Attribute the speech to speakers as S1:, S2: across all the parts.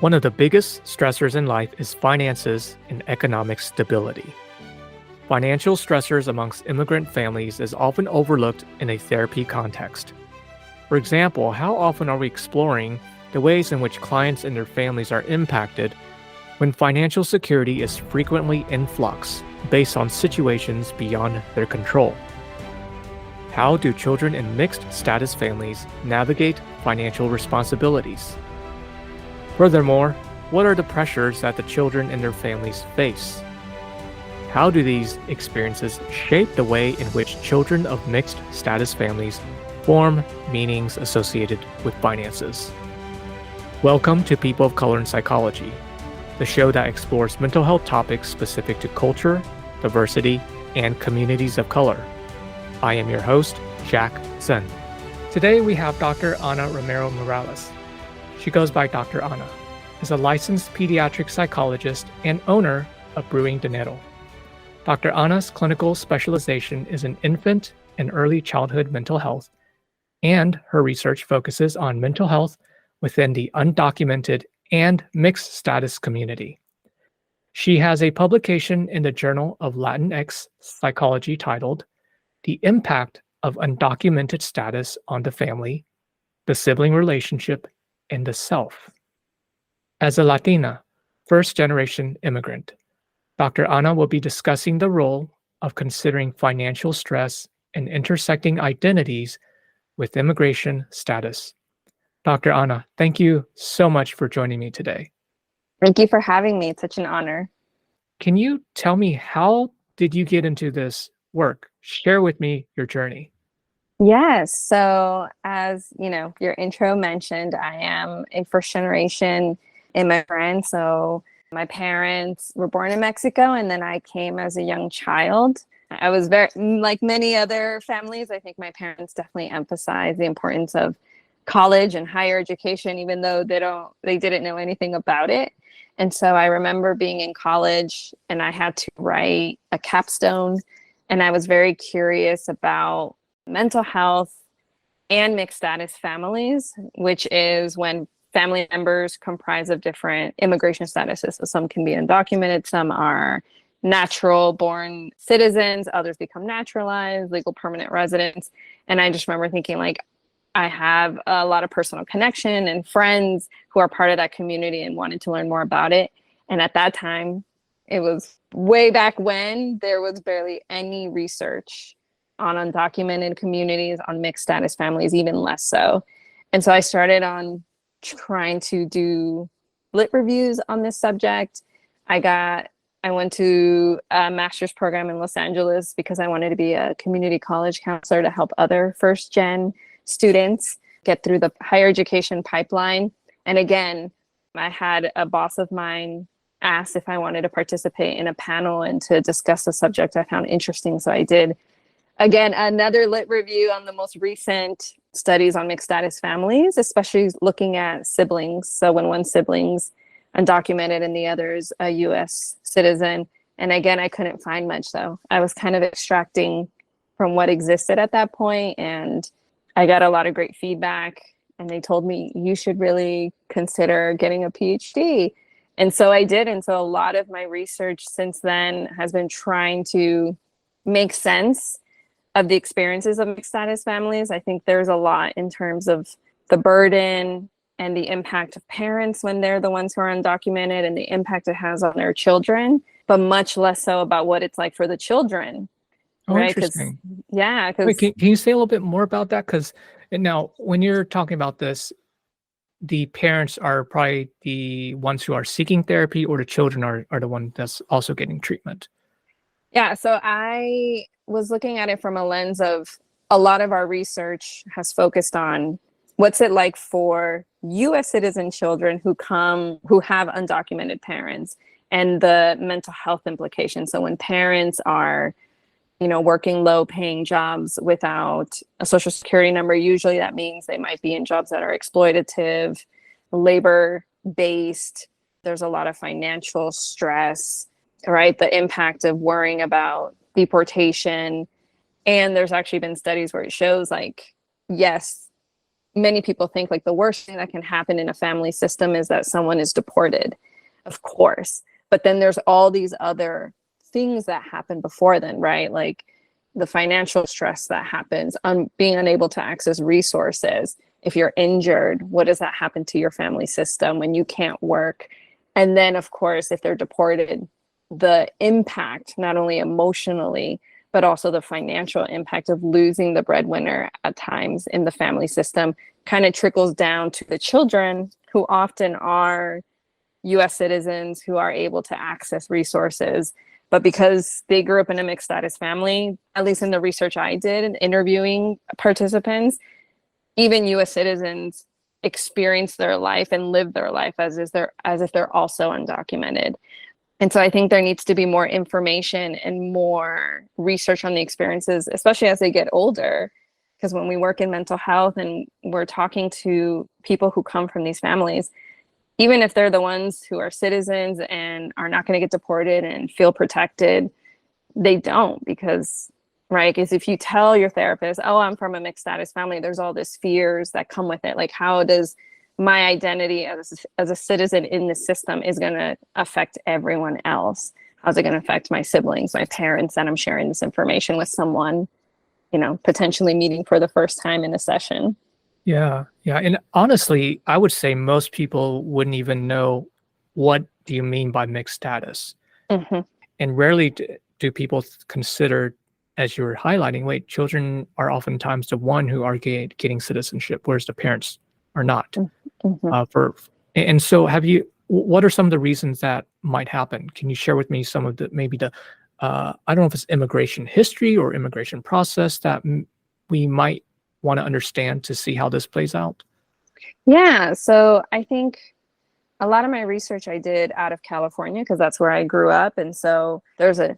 S1: One of the biggest stressors in life is finances and economic stability. Financial stressors amongst immigrant families is often overlooked in a therapy context. For example, how often are we exploring the ways in which clients and their families are impacted when financial security is frequently in flux based on situations beyond their control? How do children in mixed status families navigate financial responsibilities? Furthermore, what are the pressures that the children and their families face? How do these experiences shape the way in which children of mixed status families form meanings associated with finances? Welcome to People of Color in Psychology, the show that explores mental health topics specific to culture, diversity, and communities of color. I am your host, Jack Zen. Today we have Dr. Ana Romero Morales. She goes by Dr. Ana, is a licensed pediatric psychologist and owner of Brewing Dinero. Dr. Ana's clinical specialization is in infant and early childhood mental health, and her research focuses on mental health within the undocumented and mixed status community. She has a publication in the Journal of Latinx Psychology titled The Impact of Undocumented Status on the Family, the Sibling Relationship, and the Self. As a Latina, first-generation immigrant, Dr. Ana will be discussing the role of considering financial stress and intersecting identities with immigration status. Dr. Ana, thank you so much for joining me today.
S2: Thank you for having me. It's such an honor.
S1: Can you tell me, how did you get into this work? Share with me your journey.
S2: Yes. So as you know, your intro mentioned, I am a first generation immigrant. So my parents were born in Mexico, and then I came as a young child. I was very, like many other families, I think my parents definitely emphasize the importance of college and higher education, even though they didn't know anything about it. And so I remember being in college and I had to write a capstone, and I was very curious about mental health and mixed status families, which is when family members comprise of different immigration statuses. So some can be undocumented, some are natural born citizens, others become naturalized, legal permanent residents. And I just remember thinking, like, I have a lot of personal connection and friends who are part of that community and wanted to learn more about it. And at that time, it was way back when there was barely any research on undocumented communities, on mixed status families, even less so. And so I started on trying to do lit reviews on this subject. I went to a master's program in Los Angeles because I wanted to be a community college counselor to help other first gen students get through the higher education pipeline. And again, I had a boss of mine ask if I wanted to participate in a panel and to discuss the subject I found interesting. So I did. Again, another lit review on the most recent studies on mixed status families, especially looking at siblings. So when one sibling's undocumented and the other's a US citizen. And again, I couldn't find much though. I was kind of extracting from what existed at that point, and I got a lot of great feedback, and they told me you should really consider getting a PhD. And so I did. And so a lot of my research since then has been trying to make sense of the experiences of mixed status families. I think there's a lot in terms of the burden and the impact of parents when they're the ones who are undocumented, and the impact it has on their children, but much less so about what it's like for the children.
S1: Oh,
S2: right?
S1: interesting.
S2: Yeah.
S1: Wait, can you say a little bit more about that? Because now, when you're talking about this, the parents are probably the ones who are seeking therapy, or the children are the one that's also getting treatment.
S2: Yeah. So I was looking at it from a lens of, a lot of our research has focused on what's it like for US citizen children who have undocumented parents, and the mental health implications. So when parents are, working low paying jobs without a social security number, usually that means they might be in jobs that are exploitative, labor based. There's a lot of financial stress, right? The impact of worrying about deportation. And there's actually been studies where it shows, like, yes, many people think like the worst thing that can happen in a family system is that someone is deported, of course. But then there's all these other things that happen before then, right? Like the financial stress that happens, being unable to access resources. If you're injured, what does that happen to your family system when you can't work? And then, of course, if they're deported, the impact, not only emotionally, but also the financial impact of losing the breadwinner at times in the family system kind of trickles down to the children, who often are US citizens who are able to access resources. But because they grew up in a mixed status family, at least in the research I did and interviewing participants, even US citizens experience their life and live their life as if they're also undocumented. And so I think there needs to be more information and more research on the experiences, especially as they get older. Because when we work in mental health and we're talking to people who come from these families, even if they're the ones who are citizens and are not going to get deported and feel protected, they don't, because, right, because if you tell your therapist, oh, I'm from a mixed status family, there's all these fears that come with it. Like, how does my identity as a citizen in the system is going to affect everyone else? How's it going to affect my siblings, my parents, that I'm sharing this information with someone, potentially meeting for the first time in a session?
S1: Yeah, yeah, and honestly, I would say most people wouldn't even know what do you mean by mixed status,
S2: Hmm.
S1: and rarely do people consider, as you were highlighting, wait, children are oftentimes the one who are getting citizenship, whereas the parents are not.
S2: Hmm.
S1: And so, what are some of the reasons that might happen? Can you share with me some of the I don't know if it's immigration history or immigration process that we might want to understand to see how this plays out?
S2: Yeah, so I think a lot of my research I did out of California because that's where I grew up. And so there's a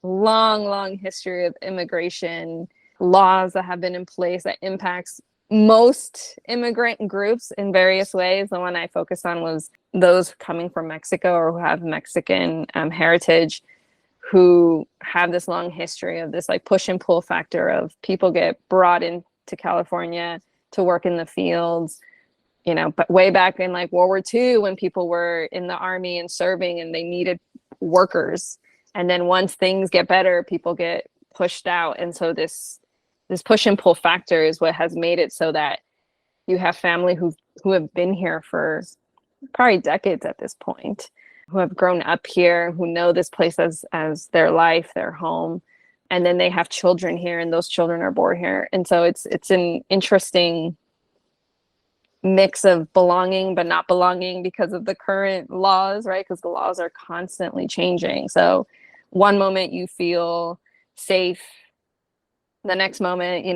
S2: long, long history of immigration laws that have been in place that impacts most immigrant groups in various ways. The one I focused on was those coming from Mexico or who have Mexican heritage, who have this long history of this like push and pull factor of people get brought into California to work in the fields, but way back in like World War II, when people were in the army and serving and they needed workers. And then once things get better, people get pushed out. And so this push and pull factor is what has made it so that you have family who have been here for probably decades at this point, who have grown up here, who know this place as their life, their home. And then they have children here, and those children are born here. And so it's an interesting mix of belonging but not belonging because of the current laws, right? Because the laws are constantly changing. So one moment you feel safe, the next moment,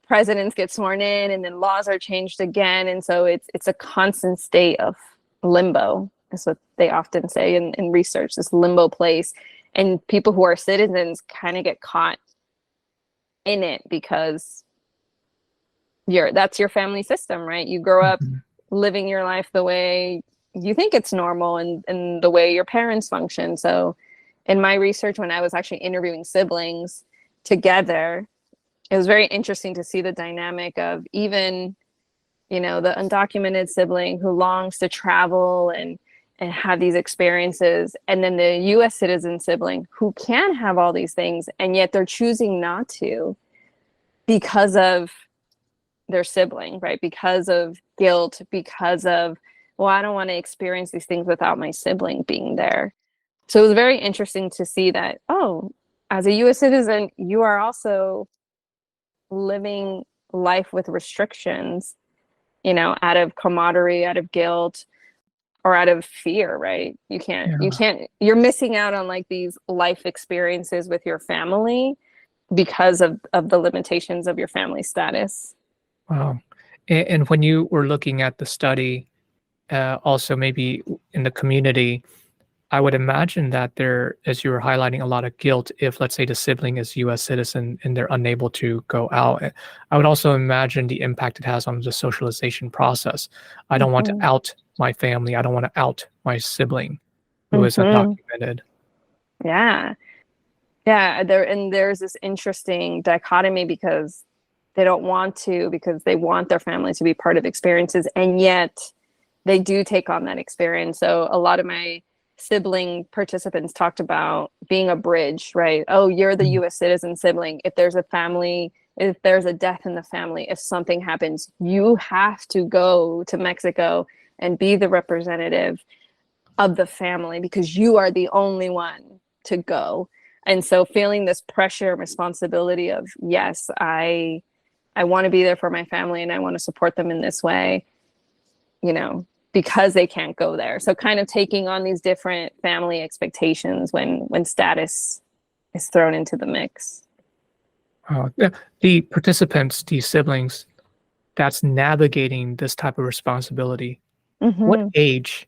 S2: presidents get sworn in and then laws are changed again. And so it's a constant state of limbo. That's what they often say in research, this limbo place. And people who are citizens kind of get caught in it because that's your family system, right? You grow up
S1: Mhm.
S2: living your life the way you think it's normal and the way your parents function. So in my research, when I was actually interviewing siblings together, it was very interesting to see the dynamic of even, the undocumented sibling who longs to travel and have these experiences, and then the US citizen sibling who can have all these things, and yet they're choosing not to because of their sibling, right? Because of guilt, because of, well, I don't want to experience these things without my sibling being there. So it was very interesting to see that, oh, as a US citizen, you are also living life with restrictions, out of camaraderie, out of guilt, or out of fear, right?
S1: Yeah.
S2: You're missing out on like these life experiences with your family because of the limitations of your family status.
S1: Wow. And when you were looking at the study, also maybe in the community, I would imagine that there, as you were highlighting, a lot of guilt if, let's say, the sibling is U.S. citizen and they're unable to go out. I would also imagine the impact it has on the socialization process. I don't want to
S2: Hmm.
S1: out my family. I don't want to out my sibling who is
S2: Hmm.
S1: undocumented.
S2: Yeah. Yeah. There's this interesting dichotomy because they don't want to because they want their family to be part of experiences, and yet they do take on that experience. So a lot of my sibling participants talked about being a bridge, right? Oh, you're the
S1: Mhm.
S2: US citizen sibling. If there's a family, if there's a death in the family, if something happens, you have to go to Mexico and be the representative of the family because you are the only one to go. And so feeling this pressure and responsibility of, yes, I want to be there for my family and I want to support them in this way, you know, because they can't go there. So kind of taking on these different family expectations when status is thrown into the mix.
S1: The participants, these siblings, that's navigating this type of responsibility. What
S2: Mm-hmm.
S1: age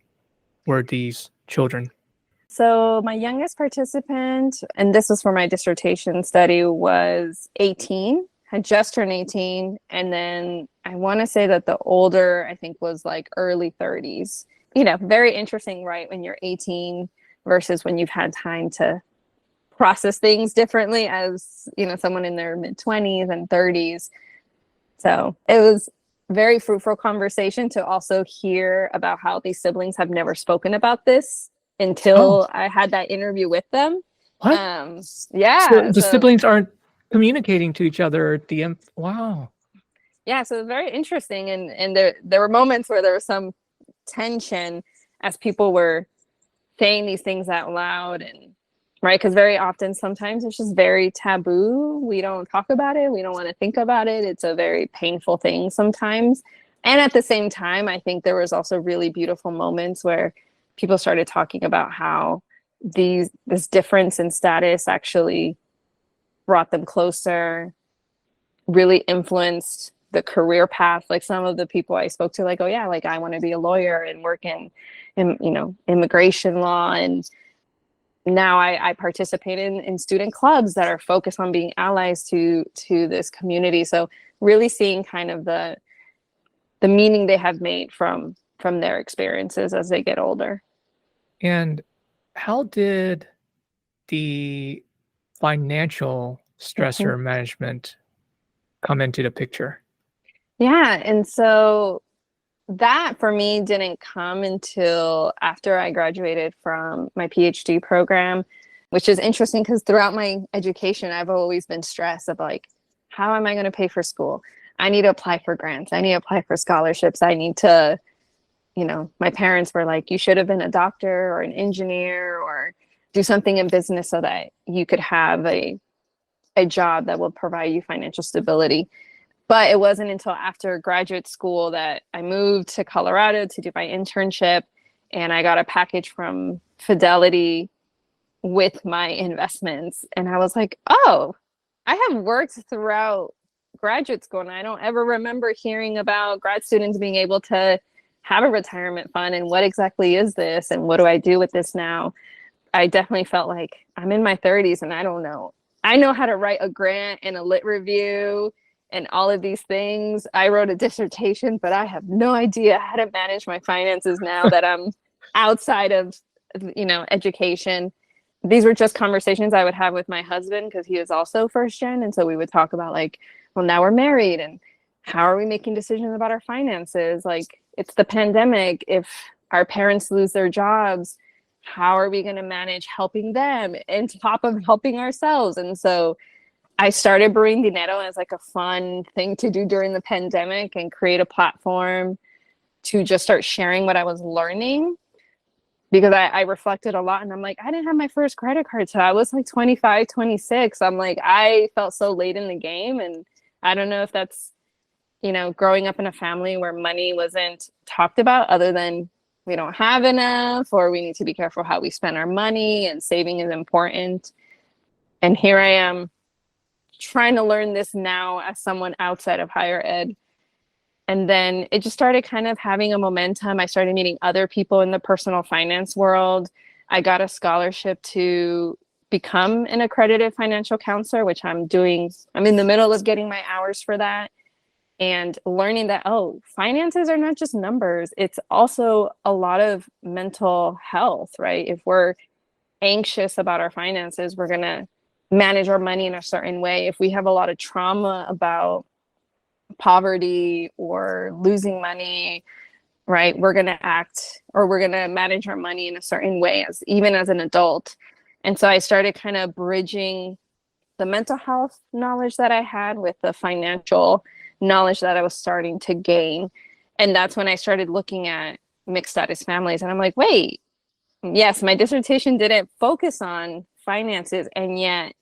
S1: were these children?
S2: So my youngest participant, and this was for my dissertation study, was 18, had just turned 18. And then I want to say that the older, I think, was like early 30s. You know, very interesting, right? When you're 18 versus when you've had time to process things differently as, you know, someone in their mid 20s and 30s. So it was very fruitful conversation to also hear about how these siblings have never spoken about this
S1: Oh,
S2: until I had that interview with them.
S1: what?
S2: Um,
S1: So
S2: yeah,
S1: the
S2: so
S1: siblings aren't communicating to each other at the end. Wow.
S2: yeah, so very interesting, and there were moments where there was some tension as people were saying these things out loud, and right, because very often sometimes it's just very taboo. We don't talk about it, we don't want to think about it. It's a very painful thing sometimes, and at the same time I think there was also really beautiful moments where people started talking about how this difference in status actually brought them closer, really influenced the career path. Like some of the people I spoke to, like, oh yeah, like I want to be a lawyer and work in you know, immigration law. And now I participate in student clubs that are focused on being allies to this community. So really seeing kind of the meaning they have made from their experiences as they get older.
S1: And how did the financial
S2: Mhm.
S1: stressor management come into the picture?
S2: Yeah, and so that for me didn't come until after I graduated from my PhD program, which is interesting because throughout my education, I've always been stressed of like, how am I going to pay for school? I need to apply for grants. I need to apply for scholarships. I need to, you know, my parents were like, you should have been a doctor or an engineer or do something in business so that you could have a job that will provide you financial stability. But it wasn't until after graduate school that I moved to Colorado to do my internship, and I got a package from Fidelity with my investments. And I was like, oh, I have worked throughout graduate school and I don't ever remember hearing about grad students being able to have a retirement fund, and what exactly is this and what do I do with this now? I definitely felt like I'm in my 30s and I don't know. I know how to write a grant and a lit review and all of these things. I wrote a dissertation, but I have no idea how to manage my finances now that I'm outside of, you know, education. These were just conversations I would have with my husband because he was also first gen. And so we would talk about like, well, now we're married and how are we making decisions about our finances? Like it's the pandemic. If our parents lose their jobs, how are we going to manage helping them on top of helping ourselves? And so I started Brewing Dinero as like a fun thing to do during the pandemic and create a platform to just start sharing what I was learning, because I reflected a lot and I'm like, I didn't have my first credit card till I was like 25, 26. I'm like, I felt so late in the game. And I don't know if that's, you know, growing up in a family where money wasn't talked about other than we don't have enough or we need to be careful how we spend our money and saving is important. And here I am trying to learn this now as someone outside of higher ed. And then it just started kind of having a momentum. I started meeting other people in the personal finance world. I got a scholarship to become an accredited financial counselor, which I'm doing. I'm in the middle of getting my hours for that and learning that, oh, finances are not just numbers. It's also a lot of mental health, right? If we're anxious about our finances, we're going to manage our money in a certain way. If we have a lot of trauma about poverty or losing money, right? We're going to act or we're going to manage our money in a certain way as even as an adult. And so I started kind of bridging the mental health knowledge that I had with the financial knowledge that I was starting to gain. And that's when I started looking at mixed status families. And I'm like, wait, yes, my dissertation didn't focus on finances. And yet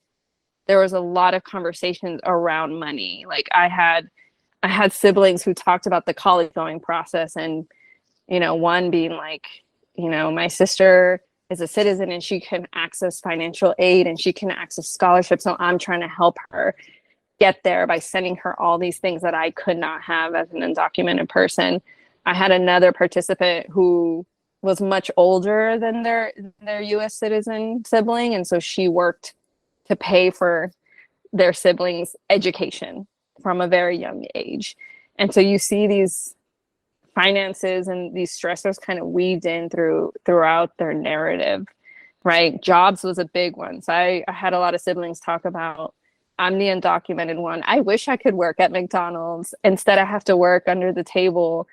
S2: there was a lot of conversations around money. Like I had siblings who talked about the college going process and, one being like, my sister is a citizen and she can access financial aid and she can access scholarships. So I'm trying to help her get there by sending her all these things that I could not have as an undocumented person. I had another participant who was much older than their US citizen sibling. And so she worked to pay for their siblings' education from a very young age. And so you see these finances and these stressors kind of weaved in throughout their narrative, right? Jobs was a big one. So I had a lot of siblings talk about, I'm the undocumented one. I wish I could work at McDonald's. Instead, I have to work under the table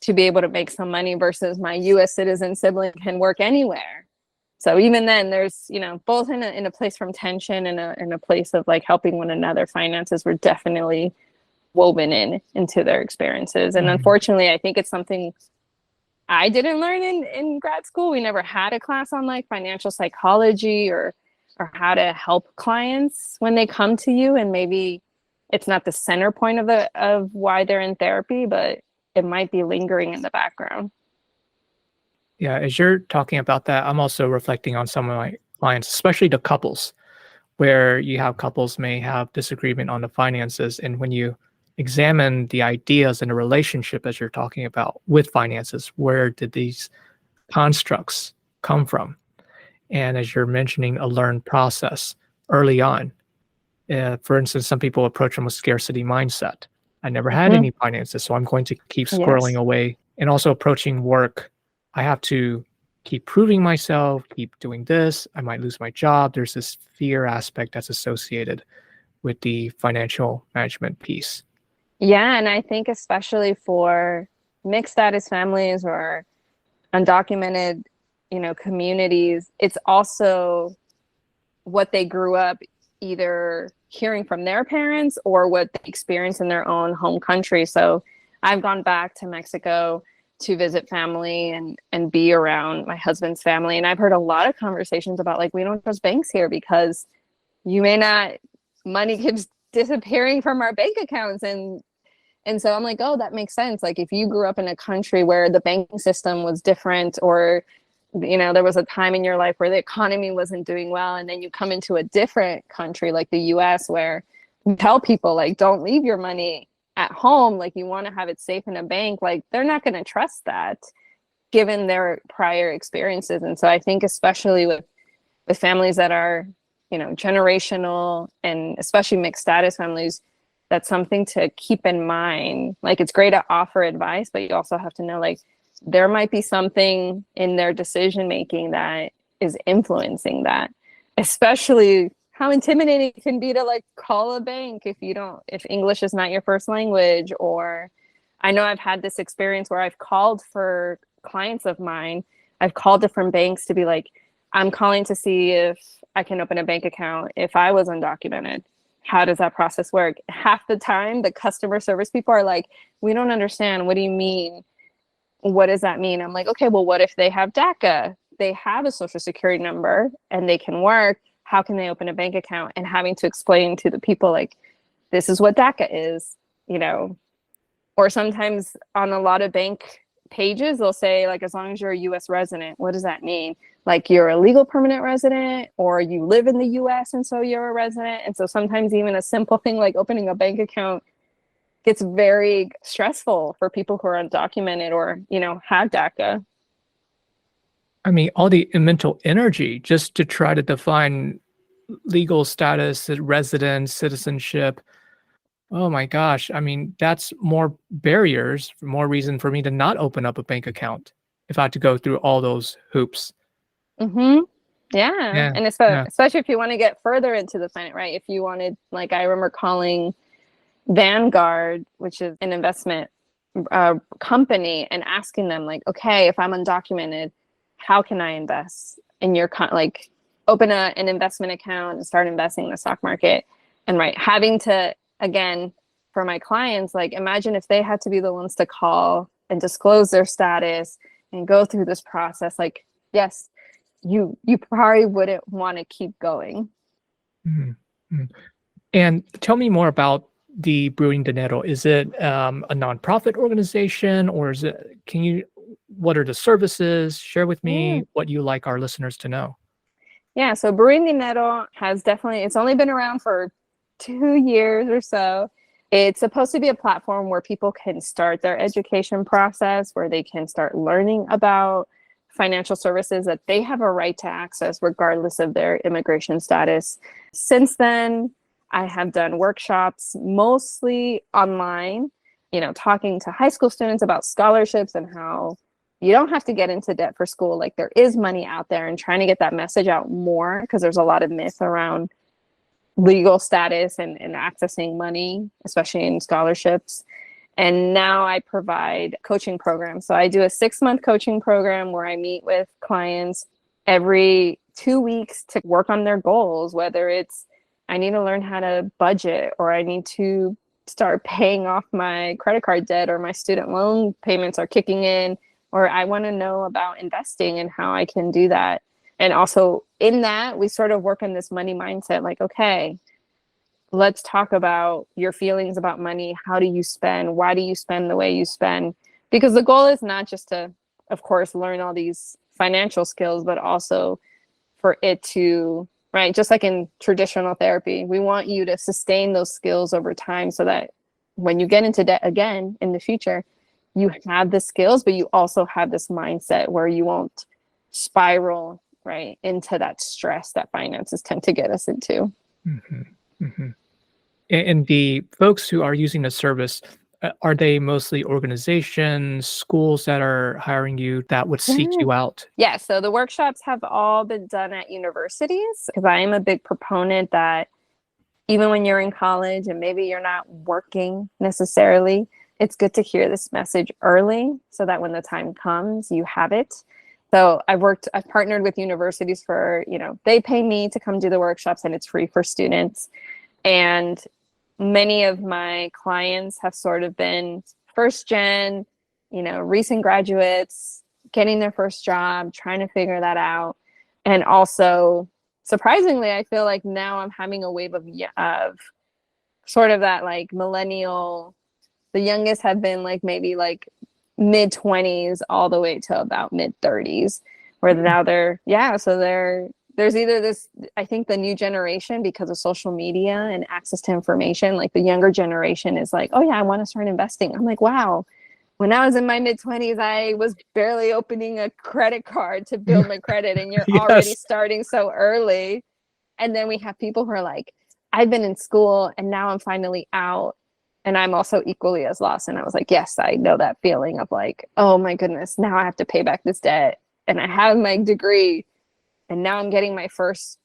S2: to be able to make some money versus my US citizen sibling can work anywhere. So even then there's, both in a place from tension and in a place of like helping one another. Finances were definitely woven into their experiences. And unfortunately, I think it's something I didn't learn in grad school. We never had a class on like financial psychology or how to help clients when they come to you. And maybe it's not the center point of why they're in therapy, but it might be lingering in the background.
S1: Yeah, as you're talking about that, I'm also reflecting on some of my clients, especially the couples, where you have couples may have disagreement on the finances. And when you examine the ideas in a relationship, as you're talking about with finances, where did these constructs come from? And as you're mentioning, a learned process early on. For instance, some people approach them with scarcity mindset. I never had any finances, so I'm going to keep squirreling away. And also approaching work, I have to keep proving myself, keep doing this. I might lose my job. There's this fear aspect that's associated with the financial management piece.
S2: Yeah, and I think especially for mixed status families or undocumented, communities, it's also what they grew up either hearing from their parents or what they experienced in their own home country. So I've gone back to Mexico to visit family and be around my husband's family. And I've heard a lot of conversations about like, we don't trust banks here because money keeps disappearing from our bank accounts. And so I'm like, oh, that makes sense. Like if you grew up in a country where the banking system was different or, there was a time in your life where the economy wasn't doing well. And then you come into a different country like the US where you tell people like, don't leave your money at home. Like you want to have it safe in a bank. Like they're not going to trust that given their prior experiences. And so I think especially with families that are, generational and especially mixed status families, that's something to keep in mind. Like it's great to offer advice, but you also have to know like there might be something in their decision making that is influencing that, especially how intimidating it can be to like call a bank if English is not your first language. Or I know I've had this experience where I've called for clients of mine. I've called different banks to be like, I'm calling to see if I can open a bank account if I was undocumented. How does that process work? Half the time, the customer service people are like, we don't understand. What do you mean? What does that mean? I'm like, okay, well, what if they have DACA? They have a social security number and they can work. How can they open a bank account? And having to explain to the people like, this is what DACA is, or sometimes on a lot of bank pages, they'll say like, as long as you're a US resident, what does that mean? Like you're a legal permanent resident or you live in the US and so you're a resident. And so sometimes even a simple thing like opening a bank account gets very stressful for people who are undocumented or, have DACA.
S1: I mean, all the mental energy just to try to define legal status, residence, citizenship. Oh my gosh. I mean, that's more barriers, more reason for me to not open up a bank account if I had to go through all those hoops.
S2: Mm-hmm. Yeah. And
S1: Yeah.
S2: especially if you want to get further into the planet, right? If you wanted, like I remember calling Vanguard, which is an investment company, and asking them like, okay, if I'm undocumented, how can I invest in your like open an investment account and start investing in the stock market? And right, having to, again, for my clients, like imagine if they had to be the ones to call and disclose their status and go through this process. Like, yes, you probably wouldn't want to keep going.
S1: Mm-hmm. And tell me more about the Brewing Dinero. Is it a nonprofit organization, or is it? What are the services? Share with me what you like our listeners to know.
S2: Yeah, so Brewing Dinero has definitely, it's only been around for 2 years or so. It's supposed to be a platform where people can start their education process, where they can start learning about financial services that they have a right to access regardless of their immigration status. Since then, I have done workshops mostly online, talking to high school students about scholarships and how you don't have to get into debt for school. Like there is money out there, and trying to get that message out more, because there's a lot of myth around legal status and accessing money, especially in scholarships. And now I provide coaching programs. So I do a 6-month coaching program where I meet with clients every 2 weeks to work on their goals, whether it's I need to learn how to budget, or I need to start paying off my credit card debt, or my student loan payments are kicking in, or I want to know about investing and how I can do that. And also in that, we sort of work on this money mindset, like, okay, let's talk about your feelings about money. How do you spend? Why do you spend the way you spend? Because the goal is not just to, of course, learn all these financial skills, but also for it to, right, just like in traditional therapy, we want you to sustain those skills over time so that when you get into debt again in the future, you have the skills, but you also have this mindset where you won't spiral right into that stress that finances tend to get us into.
S1: Mm-hmm. Mm-hmm. And the folks who are using the service, are they mostly organizations, schools that are hiring you that would seek you out?
S2: Yeah, so the workshops have all been done at universities, because I am a big proponent that even when you're in college and maybe you're not working necessarily, it's good to hear this message early so that when the time comes, you have it. So I've partnered with universities for, they pay me to come do the workshops, and it's free for students. And many of my clients have sort of been first gen, recent graduates, getting their first job, trying to figure that out. And also, surprisingly, I feel like now I'm having a wave of sort of that like millennial. The youngest have been like maybe like mid 20s all the way to about mid 30s, where now there's either this, I think the new generation, because of social media and access to information, like the younger generation is like, oh yeah, I want to start investing. I'm like, wow, when I was in my mid 20s, I was barely opening a credit card to build my credit, and you're already starting so early. And then we have people who are like, I've been in school and now I'm finally out, and I'm also equally as lost. And I was like, yes, I know that feeling of like, oh my goodness, now I have to pay back this debt, and I have my degree, and now I'm getting my first,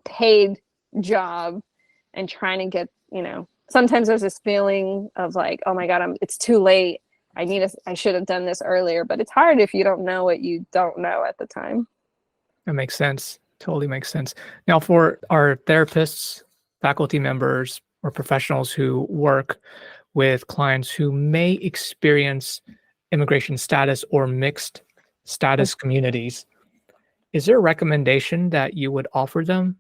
S2: paid job, and trying to get, sometimes there's this feeling of like, oh my God, it's too late. I should have done this earlier, but it's hard if you don't know what you don't know at the time.
S1: That makes sense. Totally makes sense. Now, for our therapists, faculty members, or professionals who work with clients who may experience immigration status or mixed status communities, is there a recommendation that you would offer them?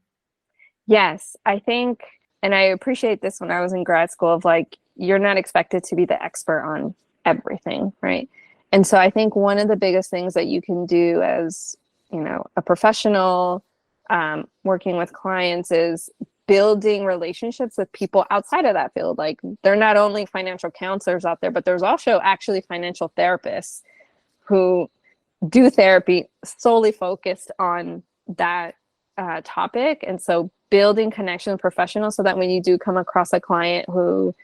S2: Yes, I think, and I appreciate this when I was in grad school, of like, you're not expected to be the expert on everything, right? And so I think one of the biggest things that you can do as, a professional working with clients is building relationships with people outside of that field. Like, they're not only financial counselors out there, but there's also actually financial therapists who do therapy solely focused on that topic. And so building connection with professionals, so that when you do come across a client who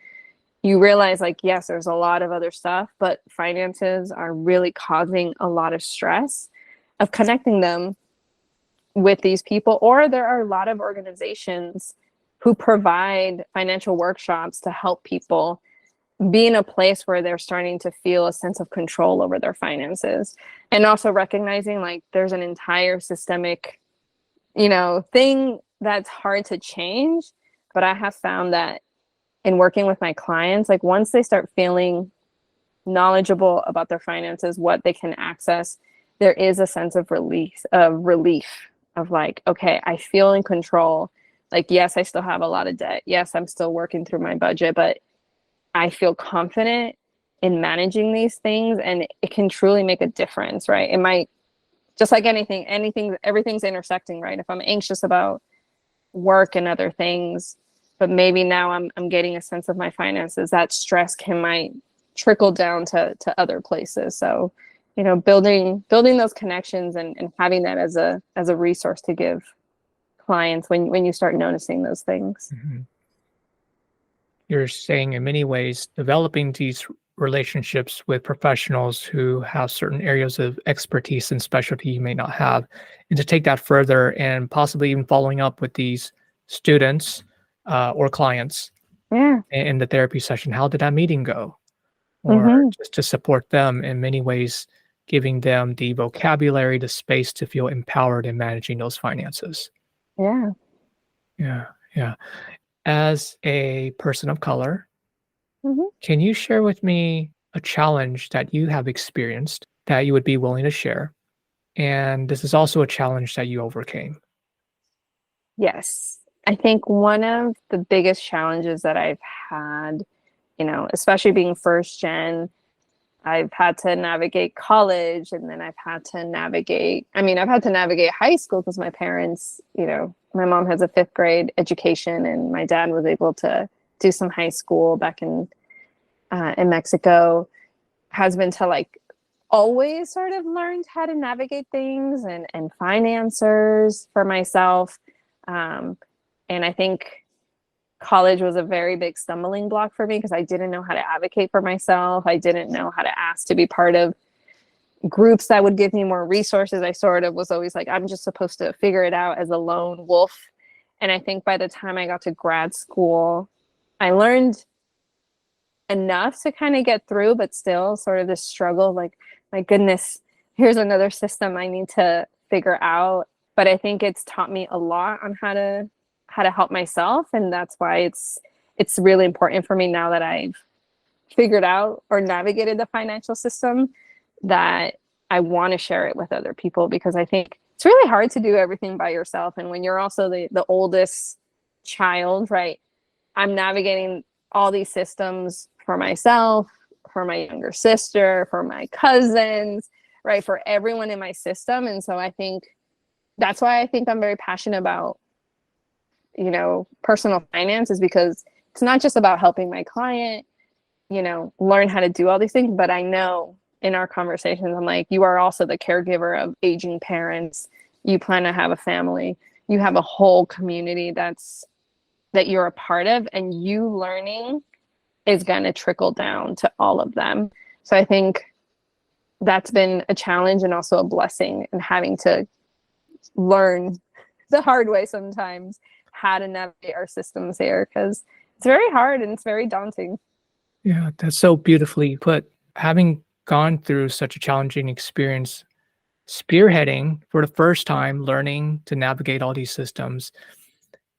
S2: you realize like, yes, there's a lot of other stuff, but finances are really causing a lot of stress, of connecting them with these people. Or there are a lot of organizations who provide financial workshops to help people be in a place where they're starting to feel a sense of control over their finances, and also recognizing like there's an entire systemic, thing that's hard to change. But I have found that in working with my clients, like once they start feeling knowledgeable about their finances, what they can access, there is a sense of relief of like, okay, I feel in control. Like, yes, I still have a lot of debt. Yes, I'm still working through my budget, but I feel confident in managing these things, and it can truly make a difference, right? It might, just like anything, everything's intersecting, right? If I'm anxious about work and other things, but maybe now I'm getting a sense of my finances, that stress might trickle down to other places. So, building those connections and having that as a resource to give clients when you start noticing those things.
S1: Mhm. You're saying in many ways, developing these relationships with professionals who have certain areas of expertise and specialty you may not have, and to take that further and possibly even following up with these students or clients
S2: Yeah.
S1: in the therapy session. How did that meeting go? Or
S2: Hmm.
S1: just to support them in many ways, giving them the vocabulary, the space to feel empowered in managing those finances.
S2: Yeah.
S1: Yeah, yeah. As a person of color,
S2: Hmm.
S1: can you share with me a challenge that you have experienced that you would be willing to share? And this is also a challenge that you overcame.
S2: Yes. I think one of the biggest challenges that I've had, especially being first gen, I've had to navigate college, and then I've had to navigate high school because my parents, my mom has a fifth grade education, and my dad was able to do some high school back in Mexico. Has been to like always sort of learned how to navigate things and financiers for myself. Um, and I think college was a very big stumbling block for me because I didn't know how to advocate for myself. I didn't know how to ask to be part of groups that would give me more resources. I sort of was always like, I'm just supposed to figure it out as a lone wolf. And I think by the time I got to grad school, I learned enough to kind of get through, but still sort of this struggle, like, my goodness, here's another system I need to figure out. But I think it's taught me a lot on how to help myself. And that's why it's really important for me now that I've figured out or navigated the financial system, that I want to share it with other people, because I think it's really hard to do everything by yourself. And when you're also the oldest child, right? I'm navigating all these systems for myself, for my younger sister, for my cousins, right? For everyone in my system. And so I think that's why I think I'm very passionate about, personal finance, is because it's not just about helping my client, learn how to do all these things, but I know in our conversations, I'm like, you are also the caregiver of aging parents. You plan to have a family. You have a whole community that you're a part of, and you learning is going to trickle down to all of them. So I think that's been a challenge and also a blessing, in having to learn the hard way sometimes how to navigate our systems here, because it's very hard and it's very daunting.
S1: Yeah, that's so beautifully put. Having gone through such a challenging experience, spearheading for the first time, learning to navigate all these systems,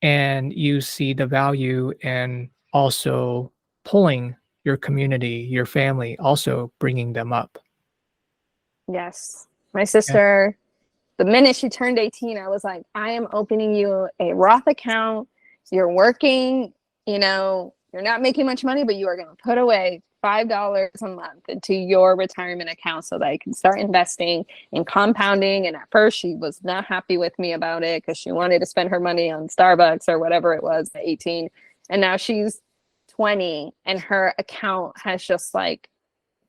S1: and you see the value in also pulling your community, your family, also bringing them up.
S2: Yes. My
S1: Yeah.
S2: sister, the minute she turned 18, I was like, I am opening you a Roth account. You're working, you're not making much money, but you are going to put away $5 a month into your retirement account so that you can start investing and compounding. And at first, she was not happy with me about it because she wanted to spend her money on Starbucks or whatever it was at 18. And now she's 20, and her account has just like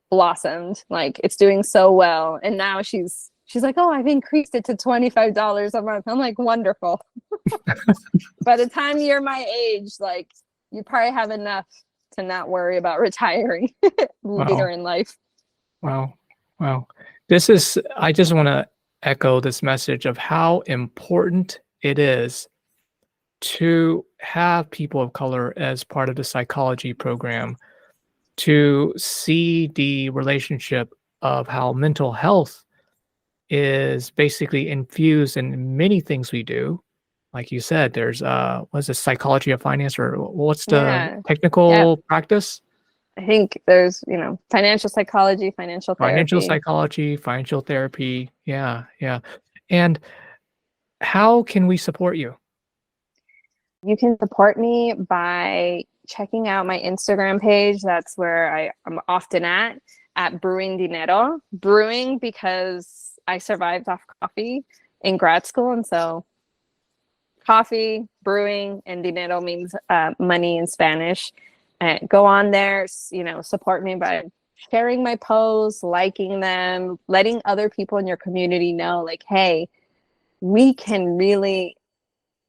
S2: blossomed. Like, it's doing so well. And now she's like, oh, I've increased it to $25 a month. I'm like, wonderful. By the time you're my age, like, you probably have enough to not worry about retiring later
S1: Wow.
S2: in life.
S1: Wow. Wow. I just want to echo this message of how important it is to have people of color as part of the psychology program, to see the relationship of how mental health is basically infused in many things we do. Like you said, there's what's the psychology of finance, or what's the
S2: Yeah. Yeah.
S1: technical practice?
S2: I think there's, financial psychology, financial
S1: Financial
S2: therapy.
S1: psychology, financial therapy. Yeah, yeah. And how can we support you?
S2: You can support me by checking out my Instagram page. That's where I'm often at Brewing Dinero. Brewing because I survived off coffee in grad school. And so coffee, brewing, and dinero means money in Spanish. Go on there, support me by sharing my posts, liking them, letting other people in your community know, like, hey, we can really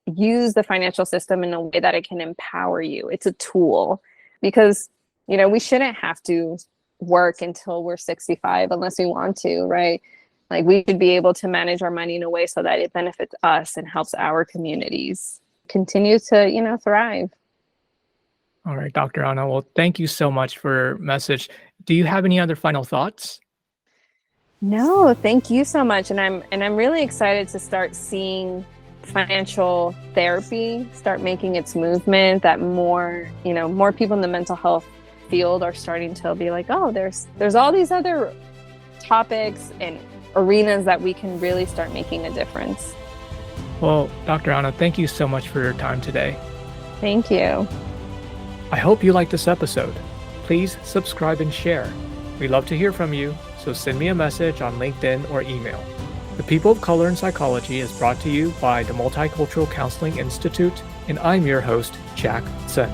S2: use the financial system in a way that it can empower you. It's a tool because, we shouldn't have to work until we're 65 unless we want to, right? Like we should be able to manage our money in a way so that it benefits us and helps our communities continue to, thrive.
S1: All right, Dr. Anna. Well, thank you so much for your message. Do you have any other final thoughts?
S2: No, thank you so much. And I'm really excited to start seeing financial therapy start making its movement, that more people in the mental health field are starting to be like, oh, there's all these other topics and arenas that we can really start making a difference.
S1: Well, Dr. Anna, thank you so much for your time today.
S2: Thank you.
S1: I hope you liked this episode. Please subscribe and share. We love to hear from you, so send me a message on LinkedIn or email. The People of Color in Psychology is brought to you by the Multicultural Counseling Institute, and I'm your host, Jack Tsen.